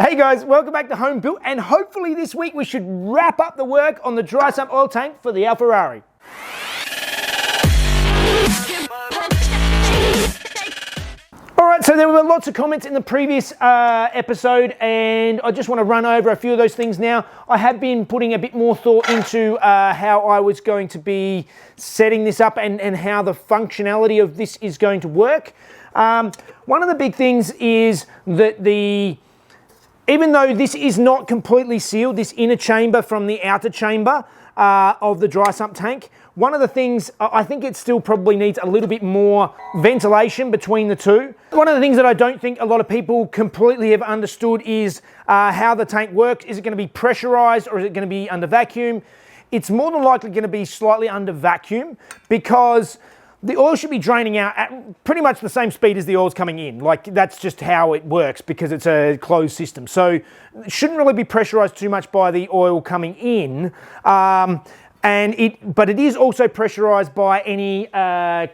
Hey guys, welcome back to Home Built, and hopefully this week we should wrap up the work on the dry sump oil tank for the AlphaRari. Alright, so there were lots of comments in the previous episode, and I just want to run over a few of those things now. I have been putting a bit more thought into how I was going to be setting this up and how the functionality of this is going to work. One of the big things is that even though this is not completely sealed, this inner chamber from the outer chamber of the dry sump tank, one of the things, I think it still probably needs a little bit more ventilation between the two. One of the things that I don't think a lot of people completely have understood is how the tank works. Is it going to be pressurized or is it going to be under vacuum? It's more than likely going to be slightly under vacuum because the oil should be draining out at pretty much the same speed as the oil's coming in. Like, that's just how it works because it's a closed system. So it shouldn't really be pressurized too much by the oil coming in. But it is also pressurized by any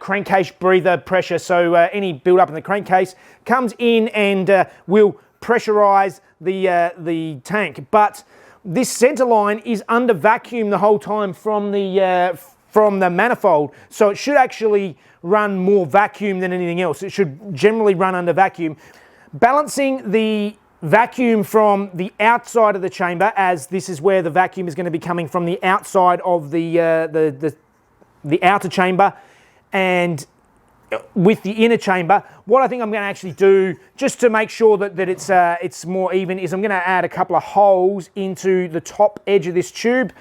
crankcase breather pressure. So any build-up in the crankcase comes in and will pressurize the tank. But this center line is under vacuum the whole time from the manifold, so it should actually run more vacuum than anything else. It should generally run under vacuum. Balancing the vacuum from the outside of the chamber, as this is where the vacuum is going to be coming from the outside of the outer chamber, and with the inner chamber, what I think I'm going to actually do, just to make sure that it's more even, is I'm going to add a couple of holes into the top edge of this tube.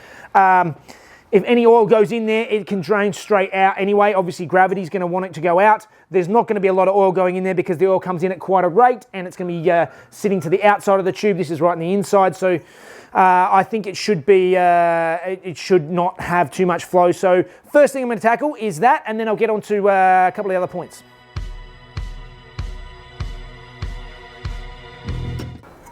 If any oil goes in there, it can drain straight out anyway. Obviously, gravity's going to want it to go out. There's not going to be a lot of oil going in there because the oil comes in at quite a rate, and it's going to be sitting to the outside of the tube. This is right on the inside, so I think it should be. It should not have too much flow. So first thing I'm going to tackle is that, and then I'll get on to a couple of other points.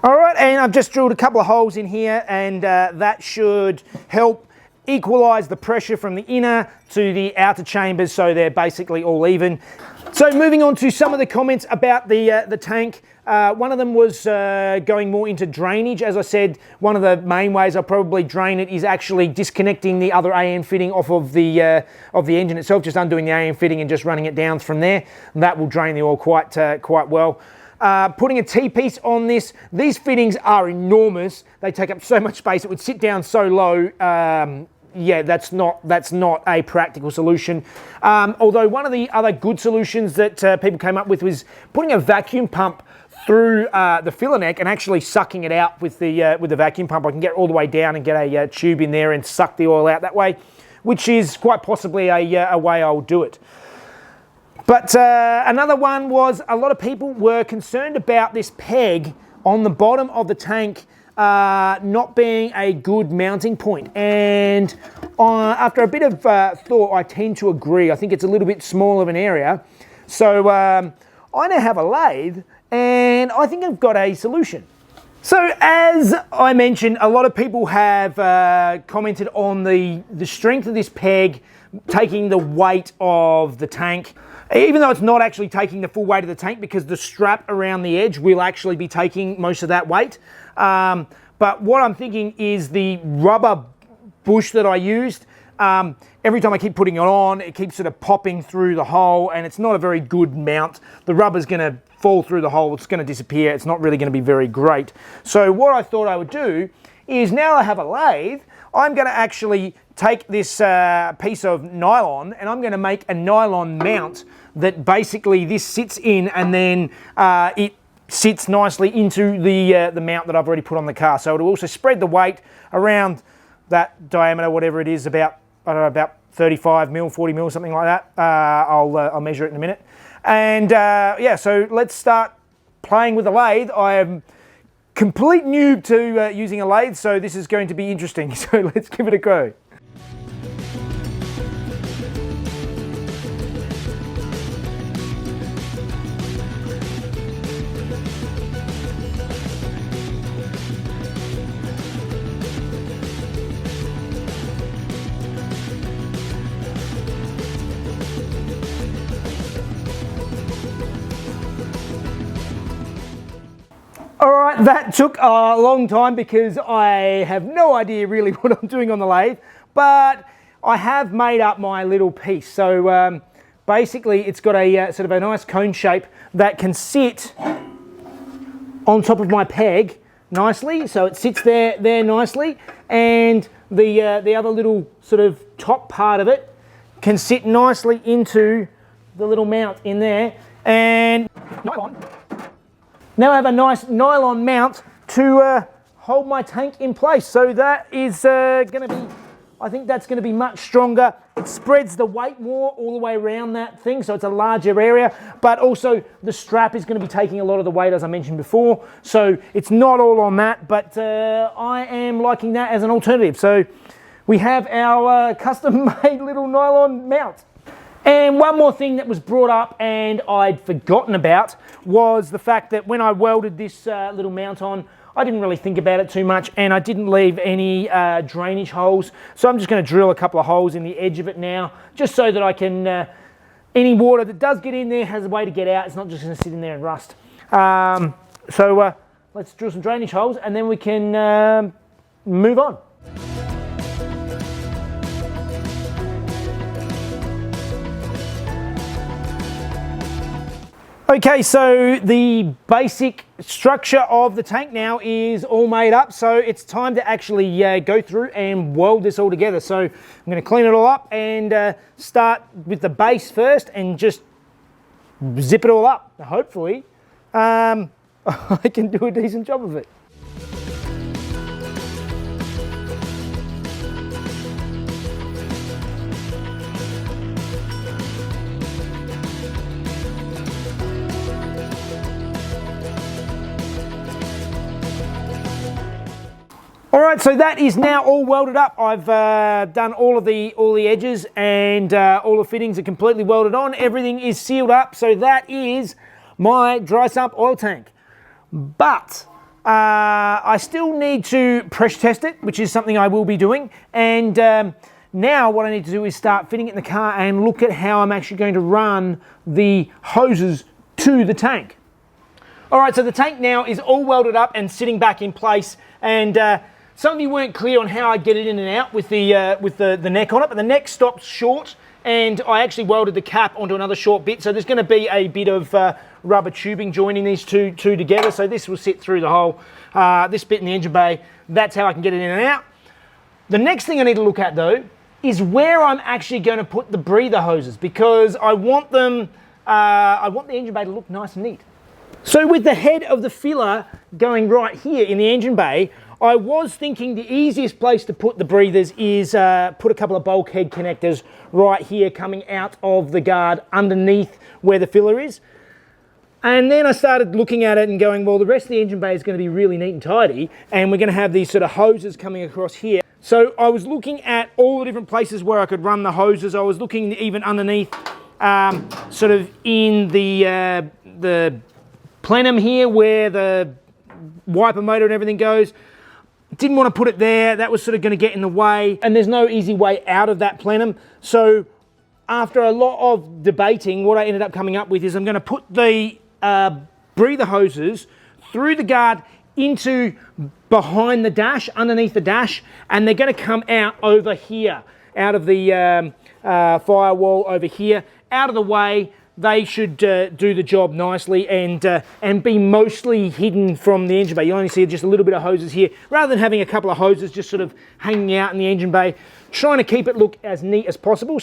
All right, and I've just drilled a couple of holes in here, and that should help equalize the pressure from the inner to the outer chambers, so they're basically all even. So moving on to some of the comments about the tank. One of them was going more into drainage. As I said, one of the main ways I'll probably drain it is actually disconnecting the other AN fitting off of the engine itself, just undoing the AN fitting and just running it down from there. And that will drain the oil quite well. Putting a T-piece on this, these fittings are enormous. They take up so much space. It would sit down so low. Yeah, that's not a practical solution. Although one of the other good solutions that people came up with was putting a vacuum pump through the filler neck and actually sucking it out with the vacuum pump. I can get all the way down and get a tube in there and suck the oil out that way, which is quite possibly a way I'll do it. But another one was, a lot of people were concerned about this peg on the bottom of the tank not being a good mounting point. And after a bit of thought, I tend to agree. I think it's a little bit small of an area. So I now have a lathe, and I think I've got a solution. So as I mentioned, a lot of people have commented on the strength of this peg taking the weight of the tank, even though it's not actually taking the full weight of the tank, because the strap around the edge will actually be taking most of that weight. But what I'm thinking is the rubber bush that I used, every time I keep putting it on, it keeps sort of popping through the hole, and it's not a very good mount. The rubber's going to fall through the hole, it's going to disappear, it's not really going to be very great. So what I thought I would do is, now I have a lathe, I'm going to actually take this piece of nylon, and I'm going to make a nylon mount that basically this sits in, and then it sits nicely into the mount that I've already put on the car. So it'll also spread the weight around that diameter, whatever it is, about, I don't know, about 35 mil, 40 mil, something like that. I'll measure it in a minute. And yeah, so let's start playing with the lathe. I am complete noob to using a lathe, so this is going to be interesting. So let's give it a go. That took a long time because I have no idea really what I'm doing on the lathe, but I have made up my little piece. So basically it's got a sort of a nice cone shape that can sit on top of my peg nicely. So it sits there nicely, and the other little sort of top part of it can sit nicely into the little mount in there. And now I have a nice nylon mount to hold my tank in place. So that is going to be, I think that's going to be much stronger. It spreads the weight more all the way around that thing, so it's a larger area, but also the strap is going to be taking a lot of the weight, as I mentioned before. So it's not all on that, but I am liking that as an alternative. So we have our custom-made little nylon mount. And one more thing that was brought up and I'd forgotten about was the fact that when I welded this little mount on, I didn't really think about it too much, and I didn't leave any drainage holes. So I'm just going to drill a couple of holes in the edge of it now, just so that I can, any water that does get in there has a way to get out. It's not just going to sit in there and rust. So let's drill some drainage holes and then we can move on. Okay, so the basic structure of the tank now is all made up, so it's time to actually go through and weld this all together. So I'm going to clean it all up and start with the base first and just zip it all up. Hopefully I can do a decent job of it. All right, so that is now all welded up. I've done all the edges and all the fittings are completely welded on. Everything is sealed up, so that is my dry sump oil tank. But I still need to pressure test it, which is something I will be doing. And now what I need to do is start fitting it in the car and look at how I'm actually going to run the hoses to the tank. All right, so the tank now is all welded up and sitting back in place, and some of you weren't clear on how I get it in and out with the neck on it, but the neck stops short, and I actually welded the cap onto another short bit, so there's going to be a bit of rubber tubing joining these two together, so this will sit through the hole, this bit in the engine bay. That's how I can get it in and out. The next thing I need to look at though is where I'm actually going to put the breather hoses, because I want them, I want the engine bay to look nice and neat. So with the head of the filler going right here in the engine bay, I was thinking the easiest place to put the breathers is put a couple of bulkhead connectors right here coming out of the guard underneath where the filler is. And then I started looking at it and going, well, the rest of the engine bay is going to be really neat and tidy, and we're going to have these sort of hoses coming across here. So I was looking at all the different places where I could run the hoses. I was looking even underneath, sort of in the plenum here where the wiper motor and everything goes. Didn't want to put it there. That was sort of going to get in the way, and there's no easy way out of that plenum. So after a lot of debating, what I ended up coming up with is I'm going to put the breather hoses through the guard into behind the dash, underneath the dash, and they're going to come out over here, out of the firewall over here, out of the way. They should do the job nicely and be mostly hidden from the engine bay. You only see just a little bit of hoses here, rather than having a couple of hoses just sort of hanging out in the engine bay, trying to keep it look as neat as possible.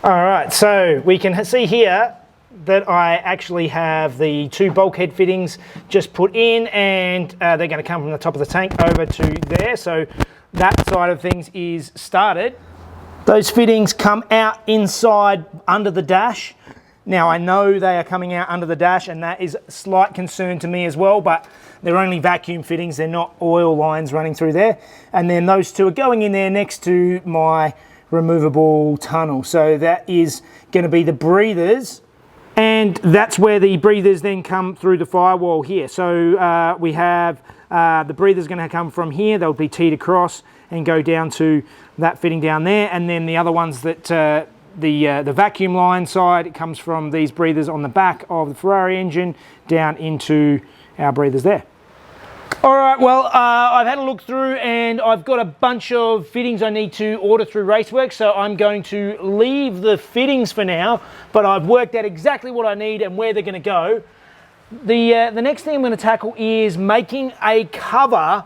All right, so we can see here that I actually have the two bulkhead fittings just put in, and they're going to come from the top of the tank over to there. So that side of things is started. Those fittings come out inside under the dash. Now I know they are coming out under the dash, and that is a slight concern to me as well, but they're only vacuum fittings. They're not oil lines running through there. And then those two are going in there next to my removable tunnel. So that is going to be the breathers And that's where the breathers then come through the firewall here. So we have the breathers going to come from here. They'll be teed across and go down to that fitting down there. And then the other ones that the vacuum line side, it comes from these breathers on the back of the Ferrari engine down into our breathers there. All right, well, I've had a look through and I've got a bunch of fittings I need to order through Raceworks, so I'm going to leave the fittings for now, but I've worked out exactly what I need and where they're going to go. The next thing I'm going to tackle is making a cover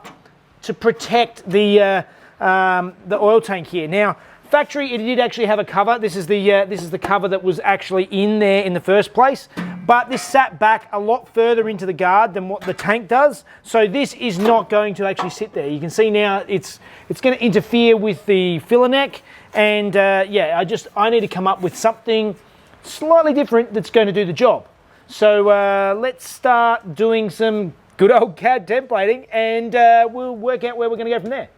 to protect the oil tank here. Now, factory, it did actually have a cover. This is the cover that was actually in there in the first place. But this sat back a lot further into the guard than what the tank does. So this is not going to actually sit there. You can see now it's going to interfere with the filler neck. And yeah, I need to come up with something slightly different that's going to do the job. So let's start doing some good old CAD templating and we'll work out where we're going to go from there.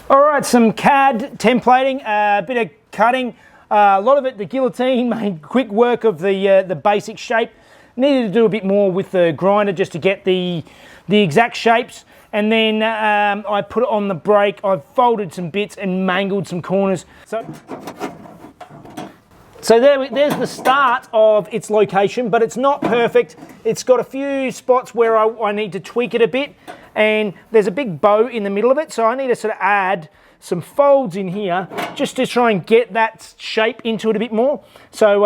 All right, some CAD templating, a bit of cutting. A lot of it, the guillotine made quick work of the basic shape. Needed to do a bit more with the grinder just to get the exact shapes. And then I put it on the brake. I've folded some bits and mangled some corners. So there's the start of its location, but it's not perfect. It's got a few spots where I need to tweak it a bit, and there's a big bow in the middle of it, so I need to sort of add some folds in here just to try and get that shape into it a bit more. So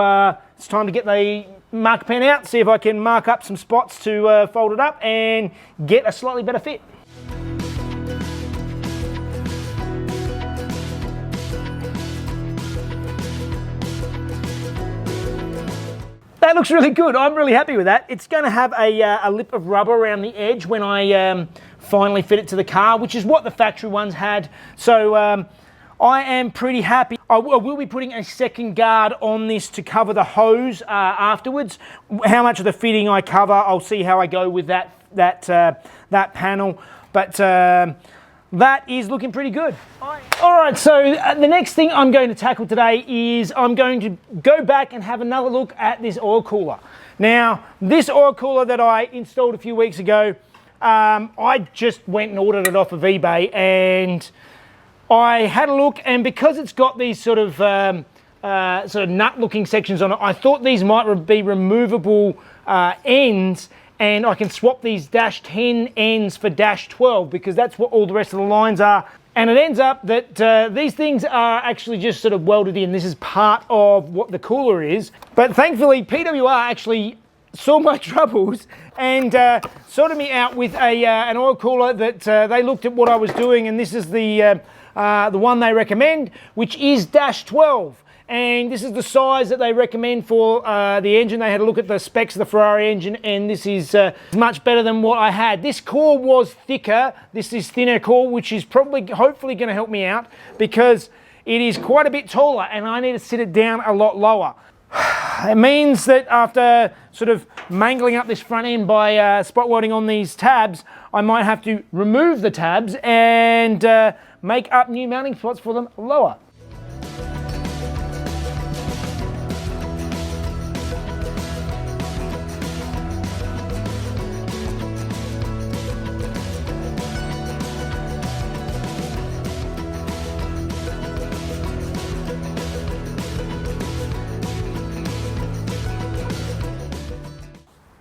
it's time to get the marker pen out, see if I can mark up some spots to fold it up and get a slightly better fit. That looks really good. I'm really happy with that. It's going to have a lip of rubber around the edge when I finally fit it to the car, which is what the factory ones had. So I am pretty happy. I will be putting a second guard on this to cover the hose afterwards. How much of the fitting I cover, I'll see how I go with that panel. But that is looking pretty good. All right, so the next thing I'm going to tackle today is I'm going to go back and have another look at this oil cooler. Now, this oil cooler that I installed a few weeks ago, I just went and ordered it off of eBay, and I had a look, and because it's got these sort of nut-looking sections on it, I thought these might be removable ends, and I can swap these dash 10 ends for dash 12 because that's what all the rest of the lines are. And it ends up that these things are actually just sort of welded in. This is part of what the cooler is. But thankfully, PWR actually saw my troubles and sorted me out with an oil cooler that they looked at what I was doing, and this is the one they recommend, which is dash 12. And this is the size that they recommend for the engine. They had a look at the specs of the Ferrari engine, and this is much better than what I had. This core was thicker. This is thinner core, which is hopefully going to help me out because it is quite a bit taller, and I need to sit it down a lot lower. It means that after sort of mangling up this front end by spot welding on these tabs, I might have to remove the tabs and make up new mounting spots for them lower.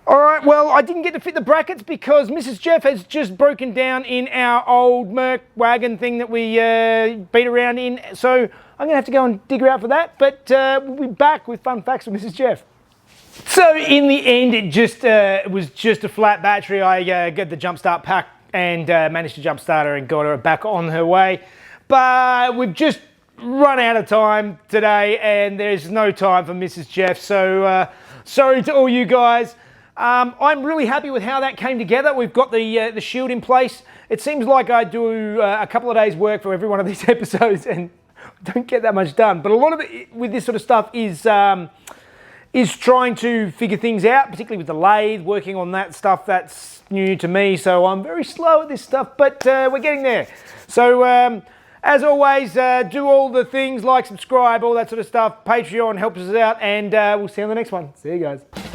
All right, well, I didn't get to fit the brackets because Mrs. Jeff has just broken down in our old Merc wagon thing that we beat around in. So I'm going to have to go and dig her out for that. But we'll be back with fun facts with Mrs. Jeff. So in the end, it was just a flat battery. I got the jump start pack and managed to jump start her and got her back on her way. But we've just run out of time today, and there's no time for Mrs. Jeff. So sorry to all you guys. I'm really happy with how that came together. We've got the shield in place. It seems like I do a couple of days' work for every one of these episodes, and don't get that much done. But a lot of it with this sort of stuff is trying to figure things out, particularly with the lathe, working on that stuff that's new to me. So I'm very slow at this stuff, but we're getting there. So as always, do all the things like subscribe, all that sort of stuff. Patreon helps us out, and we'll see you on the next one. See you guys.